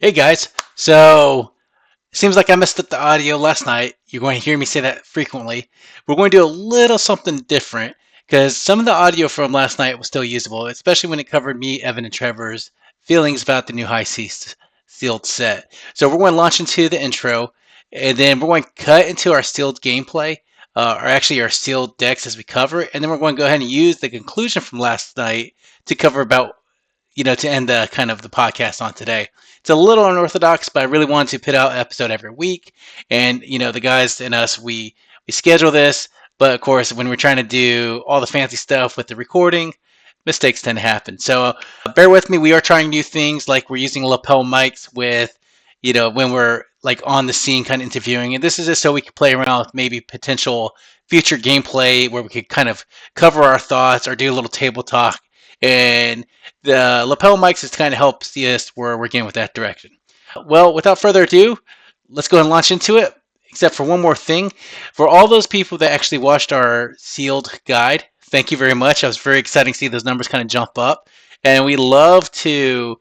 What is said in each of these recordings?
Hey guys, so it seems like I messed up the audio last night. You're going to hear me say that frequently. We're going to do a little something different because some of the audio from last night was still usable, especially when it covered me, Evan, and Trevor's feelings about the new high seas sealed set. So we're going to launch into the intro, and then we're going to cut into our sealed gameplay, or actually our sealed decks as we cover it, and then we're going to go ahead and use the conclusion from last night to cover about to end the kind of the podcast on today. It's a little unorthodox, but I really wanted to put out an episode every week. And the guys and us, we schedule this, but of course, when we're trying to do all the fancy stuff with the recording, mistakes tend to happen. So bear with me. We are trying new things, like we're using lapel mics with, when we're like on the scene, kind of interviewing. And this is just so we can play around with maybe potential future gameplay where we could kind of cover our thoughts or do a little table talk. And the lapel mics is kind of help see us where we're getting with that direction. Well, without further ado, let's go ahead and launch into it. Except for one more thing, for all those people that actually watched our sealed guide, thank you very much. I was very excited to see those numbers kind of jump up, and we love the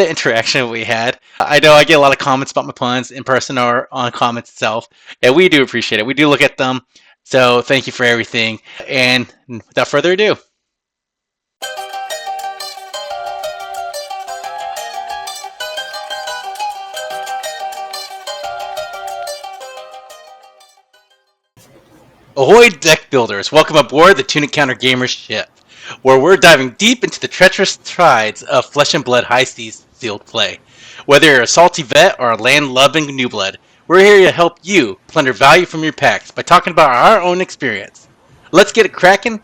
interaction we had. I know I get a lot of comments about my puns in person or on comments itself, and we do appreciate it. We do look at them, so thank you for everything. And without further ado. Ahoy, deck builders! Welcome aboard the Tunic Counter Gamers ship, where we're diving deep into the treacherous tides of flesh and blood high seas sealed play. Whether you're a salty vet or a land-loving new blood, we're here to help you plunder value from your packs by talking about our own experience. Let's get it cracking.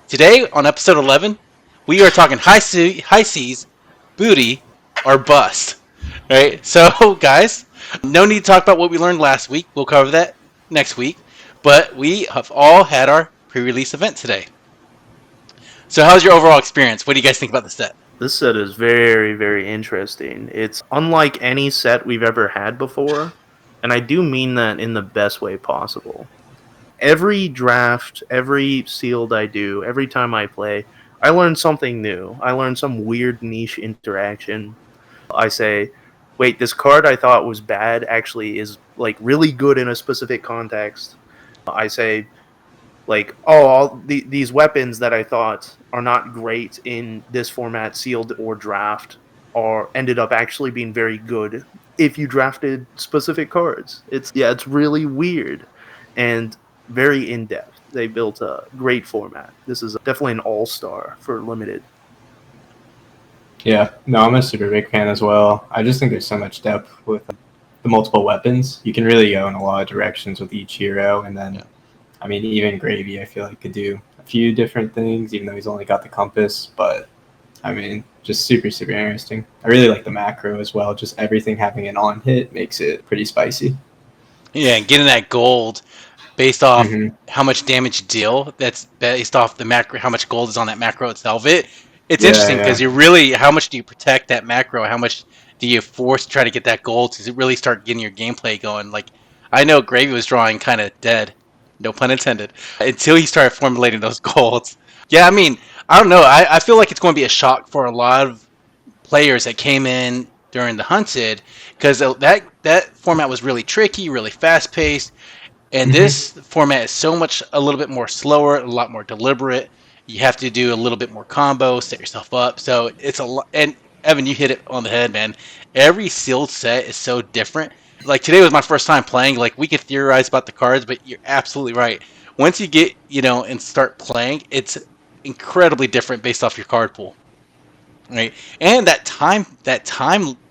Today, on episode 11, we are talking high seas, booty, or bust. Right? So, guys, no need to talk about what we learned last week. We'll cover that next week. But we have all had our pre-release event today. So how's your overall experience? What do you guys think about the set? This set is very, very interesting. It's unlike any set we've ever had before, and I do mean that in the best way possible. Every draft, every sealed I do, every time I play, I learn something new. I learn some weird niche interaction. I say, wait, this card I thought was bad actually is like really good in a specific context. I say, like, oh, these weapons that I thought are not great in this format, sealed or draft, are ended up actually being very good if you drafted specific cards. It's really weird and very in depth. They built a great format. This is definitely an all-star for limited. Yeah, no, I'm a super big fan as well. I just think there's so much depth with the multiple weapons. You can really go in a lot of directions with each hero, and then, I mean, even Gravy, I feel like could do a few different things, even though he's only got the compass. But I mean, just super, super interesting. I really like the macro as well. Just everything having an on hit makes it pretty spicy. Yeah, and getting that gold based off Mm-hmm. how much damage you deal. That's based off the macro, how much gold is on that macro itself. It's Yeah, interesting because yeah. you really, how much do you protect that macro? How much do you force to try to get that gold to really start getting your gameplay going? Like, I know Gravy was drawing kind of dead, no pun intended, until he started formulating those golds. Yeah, I mean, I don't know. I feel like it's going to be a shock for a lot of players that came in during the hunted because that format was really tricky, really fast paced, and Mm-hmm. this format is so much a little bit more slower, a lot more deliberate. You have to do a little bit more combo, set yourself up. So it's a lot. And Evan, you hit it on the head, man. Every sealed set is so different. Like today was my first time playing. Like we could theorize about the cards, but you're absolutely right. Once you get and start playing, it's incredibly different based off your card pool. Right. And that time that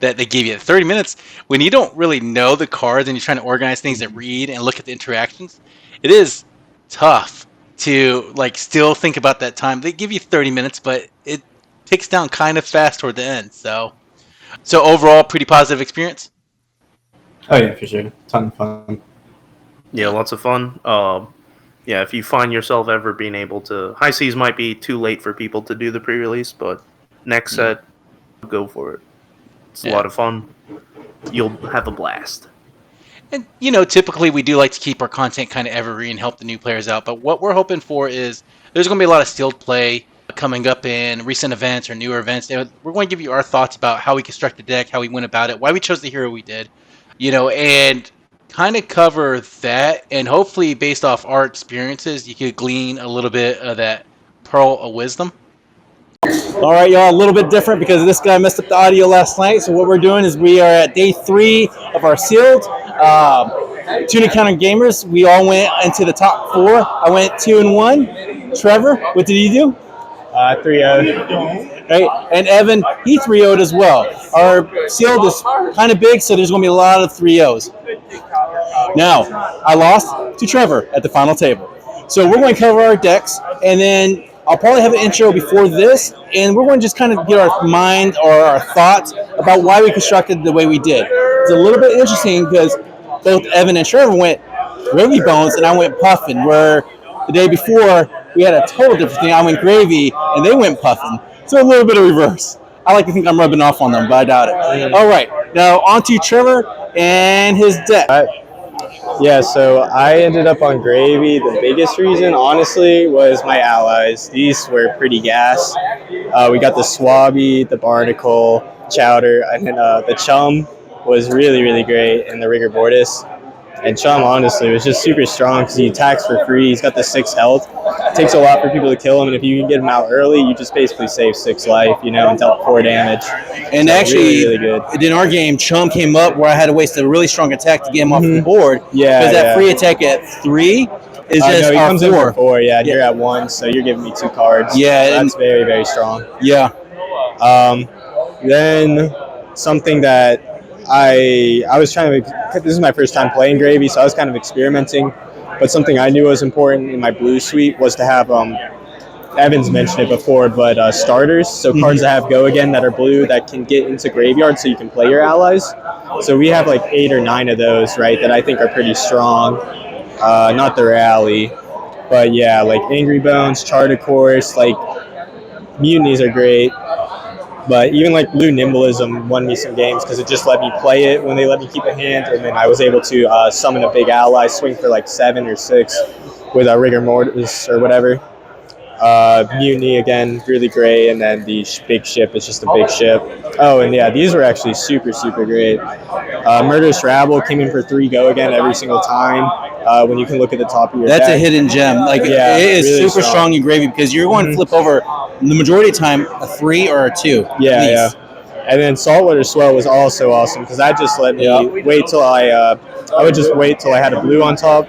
they gave you, 30 minutes, when you don't really know the cards and you're trying to organize things and read and look at the interactions, it is tough to like still think about that time. They give you 30 minutes, but it ticks down kind of fast toward the end. So overall, pretty positive experience. Oh yeah, for sure. Ton of fun. Yeah, Yeah. lots of fun. Yeah, if you find yourself ever being able to, High Seas might be too late for people to do the pre-release, but next Mm, set, go for it. It's a yeah. lot of fun. You'll have a blast. And typically we do like to keep our content kind of evergreen and help the new players out. But what we're hoping for is there's going to be a lot of sealed play. coming up in recent events or newer events. We're going to give you our thoughts about how we construct the deck, how we went about it, why we chose the hero we did, and kind of cover that. And hopefully, based off our experiences, you could glean a little bit of that pearl of wisdom. All right, y'all, a little bit different because this guy messed up the audio last night. So what we're doing is we are at day 3 of our sealed Tunic Counter Gamers. We all went into the top 4. I went 2-1. Trevor, what did you do? 3-0. Right, and Evan, he 3-0'd as well. Our sealed is kind of big, so there's going to be a lot of 3-0s. Now, I lost to Trevor at the final table. So we're going to cover our decks, and then I'll probably have an intro before this, and we're going to just kind of get our mind or our thoughts about why we constructed the way we did. It's a little bit interesting because both Evan and Trevor went gravy bones, and I went puffin, where the day before we had a total different thing. I went gravy, and they went puffin. So a little bit of reverse. I like to think I'm rubbing off on them, but I doubt it. All right, now on to Trevor and his deck. Yeah, so I ended up on gravy. The biggest reason, honestly, was my allies. These were pretty gas. We got the Swabby, the Barnacle, Chowder, and then the Chum was really, really great, and the Rigor Mortis. And Chum, honestly, was just super strong because he attacks for free. He's got the 6 health. It takes a lot for people to kill him, and if you can get him out early, you just basically save 6 life, and dealt 4 damage. And so actually, really, really good. In our game, Chum came up where I had to waste a really strong attack to get him off the board. Yeah, because that free attack at 3 is just no, he comes in for 4. Yeah, yeah, you're at 1, so you're giving me 2 cards. Yeah, so that's very, very strong. Yeah. Then something that I was trying to. This is my first time playing gravy, so I was kind of experimenting. But something I knew was important in my blue suite was to have. Evan's mentioned it before, but starters, so cards that have go again that are blue that can get into graveyard, so you can play your allies. So we have like 8 or 9 of those, right? That I think are pretty strong. Not the rally, but yeah, like Angry Bones, Charter Course, like Mutinies are great. But even like Blue Nimblism won me some games because it just let me play it when they let me keep a hand, and then I was able to summon a big ally, swing for like 7 or 6 with a Rigor Mortis or whatever. Mutiny again, really great, and then the big ship is just a big ship. Oh, and yeah, these were actually super, super great. Murderous Rabble came in for 3 go again every single time. When you can look at the top of your That's deck. a hidden gem. Like Yeah, it is really super strong in gravy because you're going to flip over the majority of the time a 3 or a 2. Yeah, at yeah. least. And then Saltwater Swell was also awesome because that just let me wait till I would just wait till I had a blue on top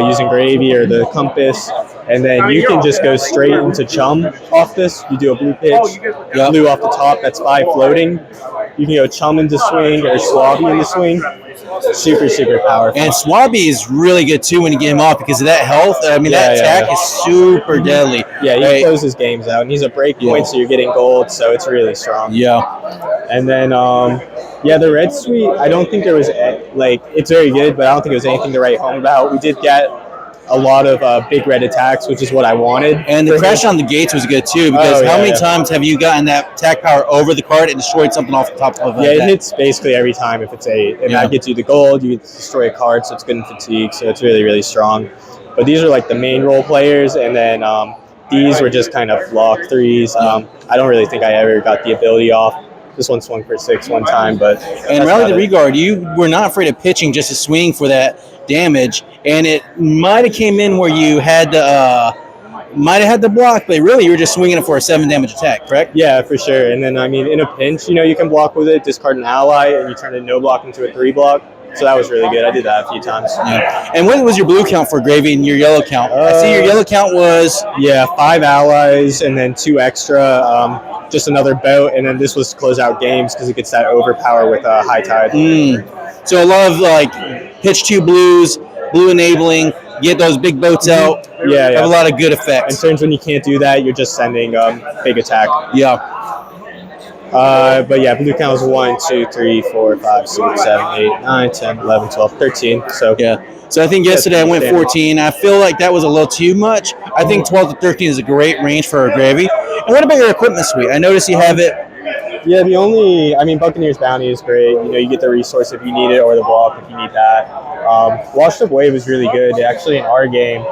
using gravy or the compass, and then you can just go straight into Chum off this. You do a blue pitch, blue off the top, that's 5 floating. You can go Chum into swing or Swabby into swing. Super, super powerful. And Swabby is really good too when you get him off because of that health. I mean, that attack is super deadly. Yeah, he closes games out, and he's a break point, so you're getting gold, so it's really strong. Yeah. And then, the red suite, I don't think there was, it's very good, but I don't think there was anything to write home about. We did get a lot of big red attacks, which is what I wanted. And the crash on the gates was good too because how many times have you gotten that attack power over the card and destroyed something off the top of it? Yeah, it hits basically every time if it's 8, and that gets you the gold. You destroy a card, so it's good in fatigue, so it's really, really strong. But these are like the main role players, and then these were just kind of lock 3s. I don't really think I ever got the ability off. This one swung for 6 one time, but... And Rally the Regard, you were not afraid of pitching just to swing for that damage, and it might have came in where you had the block, but really you were just swinging it for a 7 damage attack, correct? Yeah, for sure. And then, in a pinch, you can block with it, discard an ally, and you turn a no block into a 3 block. So that was really good. I did that a few times. Yeah. And what was your blue count for gravy and your yellow count? I see your yellow count was... Yeah, 5 allies and then 2 extra, just another boat, and then this was to close out games because it gets that overpower with High Tide. So a lot of pitch 2 blues, blue enabling, get those big boats out. Yeah. Have a lot of good effects. And turns when you can't do that, you're just sending big attack. Yeah. But yeah, blue count was 1, 2, 3, 4, 5, 6, 7, 8, 9, 10, 11, 12, 13. So yeah. So I think yesterday I went 14. I feel like that was a little too much. I think 12 to 13 is a great range for a gravy. And what about your equipment suite? I noticed you have it Yeah, Buccaneers Bounty is great. You get the resource if you need it, or the block if you need that. Washed Up Wave is really good. Actually, in our game,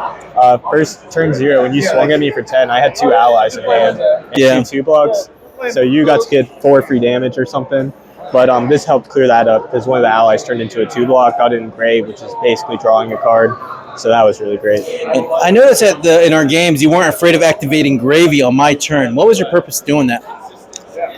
first turn 0, when you swung at me for 10, I had 2 allies in hand and 2 blocks. So you got to get 4 free damage or something. But this helped clear that up because one of the allies turned into a 2 block, got in Grave, which is basically drawing a card. So that was really great. And I noticed in our games you weren't afraid of activating Gravy on my turn. What was your purpose of doing that?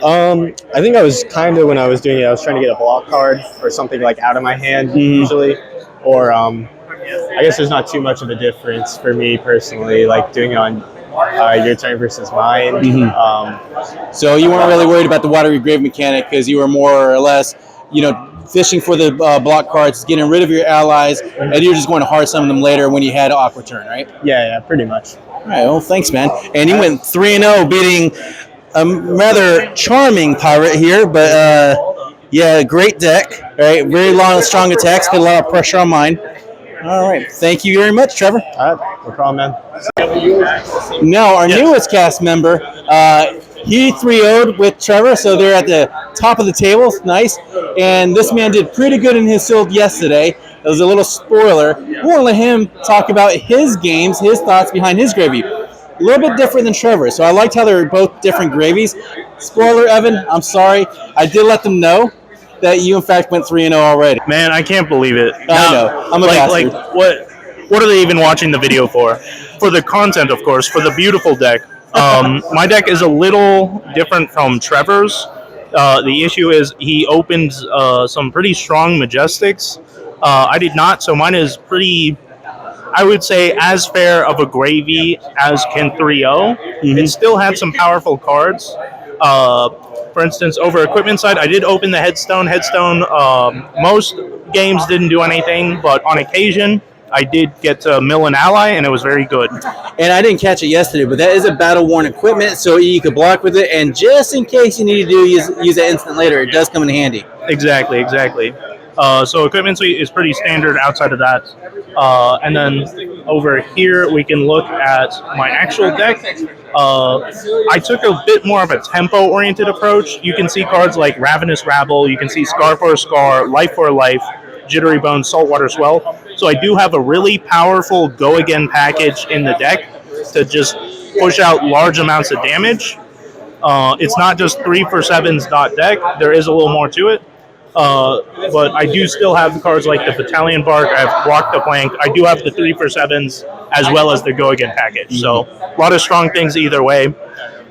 I think I was kind of, when I was doing it, I was trying to get a block card or something like out of my hand usually. Or I guess there's not too much of a difference for me personally, like doing it on your turn versus mine. So you weren't really worried about the watery grave mechanic because you were more or less, fishing for the block cards, getting rid of your allies, and you're just going to hard summon them later when you had an awkward turn, right? Yeah, pretty much. All right, well, thanks, man. And you went 3-0, beating a rather charming pirate here, but yeah, great deck, right? Very long and strong attacks, put a lot of pressure on mine. All right, thank you very much, Trevor. All right, no problem, man. Now, our newest cast member, he 3-0'd with Trevor, so they're at the top of the table. Nice. And this man did pretty good in his field yesterday. It was a little spoiler. We're going to let him talk about his games, his thoughts behind his gravy. A little bit different than Trevor, so I liked how they were both different gravies. Spoiler, Evan, I'm sorry. I did let them know that you, in fact, went 3-0 already. Man, I can't believe it. I know. I'm a bastard. What are they even watching the video for? For the content, of course, for the beautiful deck. My deck is a little different from Trevor's. The issue is he opened some pretty strong Majestics. I did not, so mine is pretty, I would say, as fair of a gravy as can 3-0. It still had some powerful cards. For instance, over equipment side, I did open the Headstone. Most games didn't do anything, but on occasion, I did get to mill an ally, and it was very good. And I didn't catch it yesterday, but that is a battle-worn equipment, so you could block with it, and just in case you need to use that instant later, it does come in handy. Exactly. So equipment suite is pretty standard outside of that. And then over here, we can look at my actual deck. I took a bit more of a tempo-oriented approach. You can see cards like Ravenous Rabble, you can see Scar for a Scar, Life for a Life, Jittery Bones, Saltwater Swell. So I do have a really powerful Go Again package in the deck to just push out large amounts of damage. It's not just 3-for-7s dot deck. There is a little more to it. But I do still have the cards like the Battalion Bark. I have Block the Plank. I do have the 3-for-7s as well as the Go Again package. So a lot of strong things either way.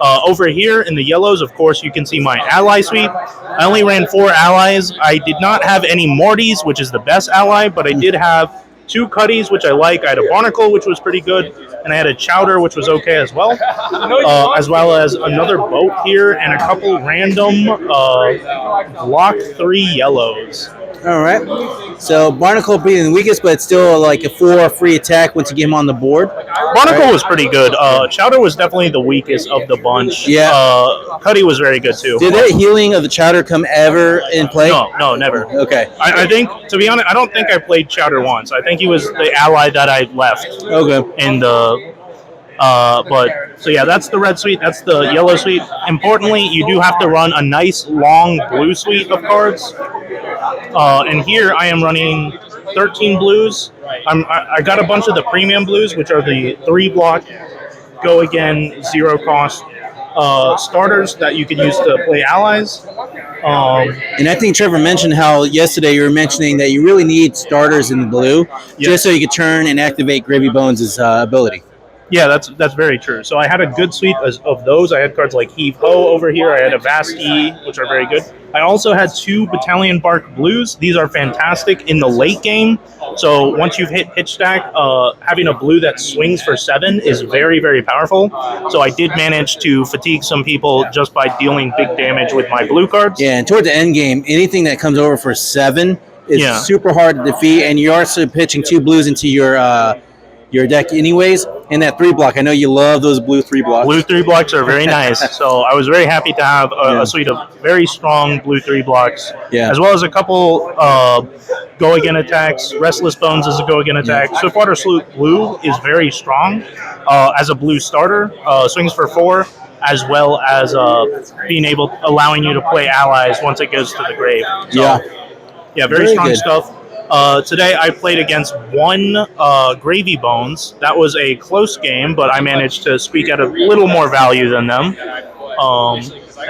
Over here in the yellows, of course, you can see my ally suite. I only ran 4 allies. I did not have any Mortys, which is the best ally, but I did have 2 Cuddies, which I like. I had a Barnacle, which was pretty good, and I had a Chowder, which was okay as well as another boat here and a couple random block 3 yellows. All right. So Barnacle being the weakest, but it's still like a 4 free attack once you get him on the board. Barnacle was pretty good. Chowder was definitely the weakest of the bunch. Yeah. Cuddy was very good too. Did that healing of the Chowder come ever in play? No, never. Okay. I think, to be honest, I don't think I played Chowder once. I think he was the ally that I left. Okay. In the so yeah, that's the red suite, that's the yellow suite. Importantly, you do have to run a nice long blue suite of cards. And here I am running 13 blues. I got a bunch of the premium blues, which are the 3-block, Go Again, 0 cost starters that you could use to play allies. And I think Trevor mentioned how yesterday you were mentioning that you really need starters in the blue just so you could turn and activate Gravy Bones' ability. Yeah, that's very true. So I had a good suite of those. I had cards like Heave Ho over here. I had a Vast E, which are very good. I also had 2 Battalion Bark Blues. These are fantastic in the late game. So once you've hit pitch stack, having a blue that swings for 7 is very, very powerful. So I did manage to fatigue some people just by dealing big damage with my blue cards. Yeah, and toward the end game, anything that comes over for 7 is super hard to defeat, and you're also pitching 2 blues into your deck anyways. And that 3-block, I know you love those blue 3-blocks. Blue 3-blocks are very nice. So I was very happy to have a suite of very strong blue 3-blocks, as well as a couple Go Again attacks. Restless Bones is a Go Again attack. Swiftwater Blue is very strong as a blue starter. Swings for 4. as well as allowing you to play allies once it goes to the grave. So, yeah, very strong good stuff. Today I played against one Gravy Bones. That was a close game, but I managed to squeak out a little more value than them.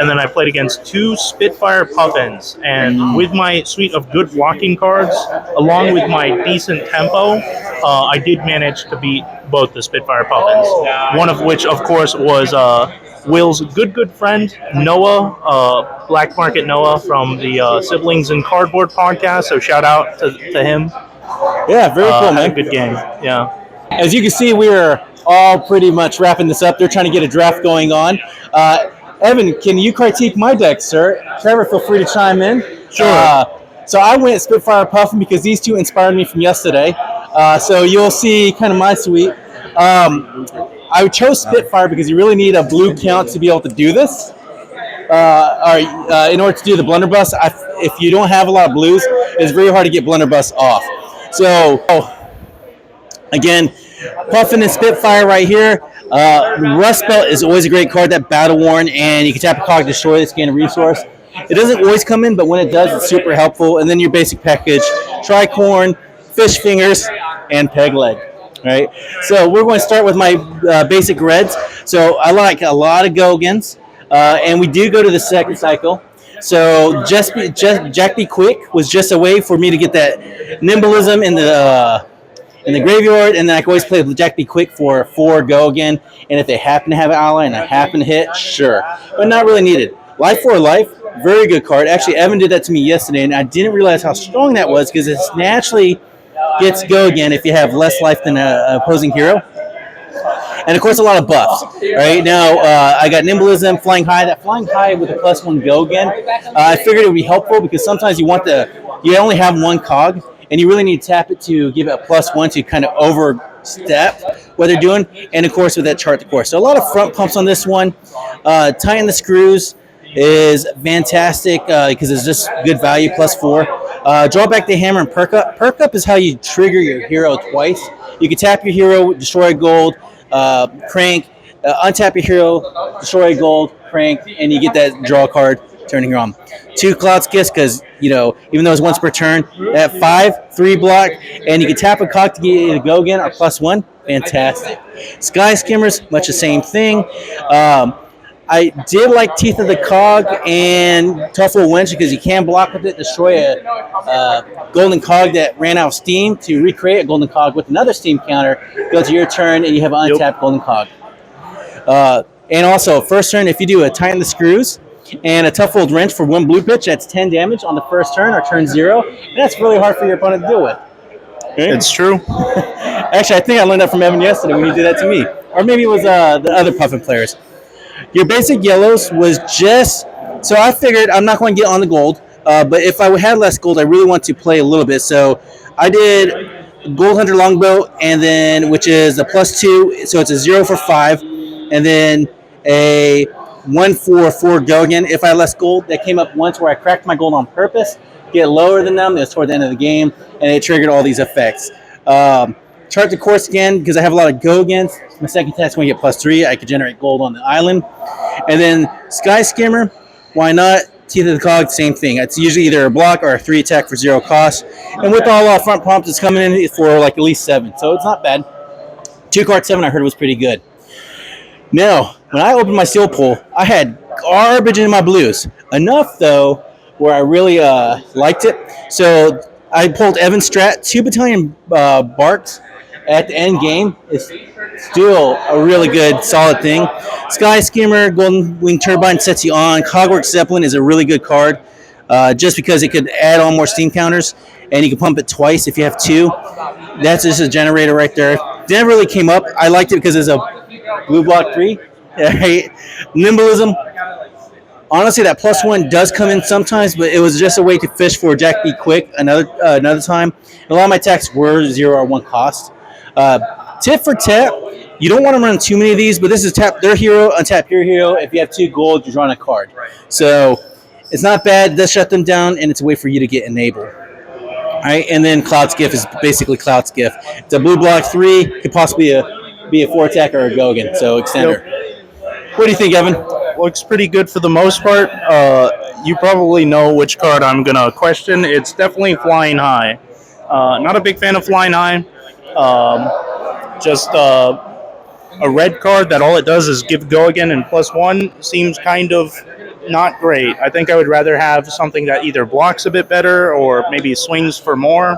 And then I played against two Spitfire Puffins. And with my suite of good blocking cards, along with my decent tempo, I did manage to beat both the Spitfire Puffins. One of which, of course, was Will's good friend, Noah, Black Market Noah from the Siblings in Cardboard podcast. So shout out to him. Yeah, very cool, man. Good game. Yeah. As you can see, we are all pretty much wrapping this up. They're trying to get a draft going on. Evan, can you critique my deck, sir? Trevor, feel free to chime in. Sure. So I went Spitfire Puffin because these two inspired me from yesterday. So you'll see kind of my suite. I chose Spitfire because you really need a blue count to be able to do this. In order to do the blunderbuss, if you don't have a lot of blues, it's very hard to get blunderbuss off. So, again, Puffin and Spitfire right here. Rust Belt is always a great card, that battle worn, and you can tap a card to destroy this, gain a resource. It doesn't always come in, but when it does, it's super helpful. And then your basic package, Tricorn, Fish Fingers, and Peg Leg. Right? So we're going to start with my basic reds. So I like a lot of Gogans, and we do go to the second cycle. So Jack Be Quick was just a way for me to get that nimblism in the graveyard, and then I can always play with Jack Be Quick for 4 go again. And if they happen to have an ally and I happen to hit, sure, but not really needed. Life for Life, very good card. Actually, Evan did that to me yesterday, and I didn't realize how strong that was because it naturally gets go again if you have less life than an opposing hero. And of course, a lot of buffs. Right now, I got Nimblism, Flying High. That Flying High with a +1 go again. I figured it would be helpful because sometimes you only have one cog, and you really need to tap it to give it a +1 to kind of overstep what they're doing. And of course, with that chart the course. So a lot of front pumps on this one. Tighten the Screws is fantastic because it's just good value, +4. Draw back the hammer and perk up. Perk up is how you trigger your hero twice. You can tap your hero, destroy gold, crank, untap your hero, destroy gold, crank, and you get that draw card turning on. 2 Cloud Skiffs because, even though it's once per turn, at 5, 3 block, and you can tap a cog to get it to go again or +1. Fantastic. Sky Skimmers, much the same thing. I did like Teeth of the Cog and Tough Little Wench because you can block with it, destroy a golden cog that ran out of steam to recreate a golden cog with another steam counter, go to your turn, and you have an untapped golden cog. And also, first turn, if you do a Tighten the Screws and a Tough Old Wrench for 1 blue pitch, that's 10 damage on the first turn or turn 0, and that's really hard for your opponent to deal with. Okay? It's true. Actually, I think I learned that from Evan yesterday when he did that to me. Or maybe it was the other Puffin players. Your basic yellows was just... So I figured I'm not going to get on the gold, but if I had less gold, I really want to play a little bit. So I did Gold Hunter Longbow, and then which is a +2, so it's a 0 for 5, and then a 1 for 4 go again. If I had less gold, that came up once where I cracked my gold on purpose, get lower than them. It was toward the end of the game, and it triggered all these effects. Chart the course again because I have a lot of go against. My second attack's going to get +3. I could generate gold on the island. And then Sky Skimmer, why not? Teeth of the Cog, same thing. It's usually either a block or a 3 attack for 0 cost. And with all front prompts, it's coming in for like at least 7. So it's not bad. 2 card 7 I heard was pretty good. Now, when I opened my seal pool, I had garbage in my blues. Enough, though, where I really liked it. So I pulled Evan Strat, 2 Battalion Barks at the end game. Is still a really good, solid thing. Sky Skimmer, Golden Wing Turbine sets you on. Cogwork Zeppelin is a really good card just because it could add on more steam counters, and you can pump it twice if you have 2. That's just a generator right there. Never really came up. I liked it because it's a blue block 3. Right? Nimblism. Honestly, that +1 does come in sometimes, but it was just a way to fish for Jack Be Quick another time. A lot of my attacks were 0 or 1 cost. Tit for tat, you don't want to run too many of these, but this is tap their hero, untap your hero. If you have 2 gold, you're drawing a card. So it's not bad. It does shut them down, and it's a way for you to get enable. All right, and then Cloud Skiff is basically Cloud Skiff. It's a blue block 3, could possibly be a 4 attack or a go again, so extender. What do you think, Evan? Looks pretty good for the most part. You probably know which card I'm going to question. It's definitely Flying High. Not a big fan of Flying High. Just a red card that all it does is give go again and +1 seems kind of not great. I think I would rather have something that either blocks a bit better or maybe swings for more.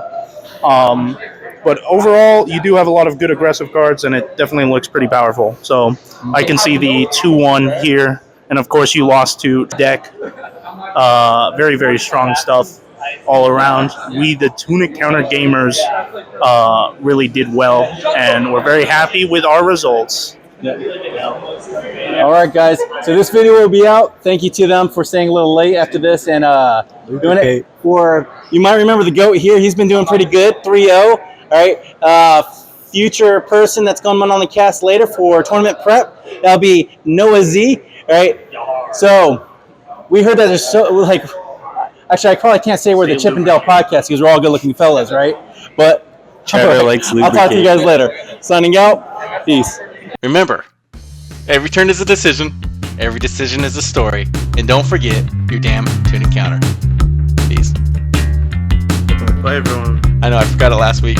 But overall, you do have a lot of good aggressive cards, and it definitely looks pretty powerful. So I can see the 2-1 here. And, of course, you lost to deck. Very, very strong stuff all around. We, the Tunic Counter Gamers, really did well, and we're very happy with our results. All right, guys. So this video will be out. Thank you to them for staying a little late after this and doing it for. You might remember the GOAT here. He's been doing pretty good. 3-0. All right. Future person that's going on the cast later for tournament prep. That'll be Noah Z. All right. So we heard that there's actually I probably can't say we're the Chippendale podcast because we're all good-looking fellas, right? But Trevor likes I'll talk to you guys later. Signing out. Peace. Remember, every turn is a decision, every decision is a story, and don't forget your damn Tunic Counter. Peace. Bye, everyone. I know, I forgot it last week.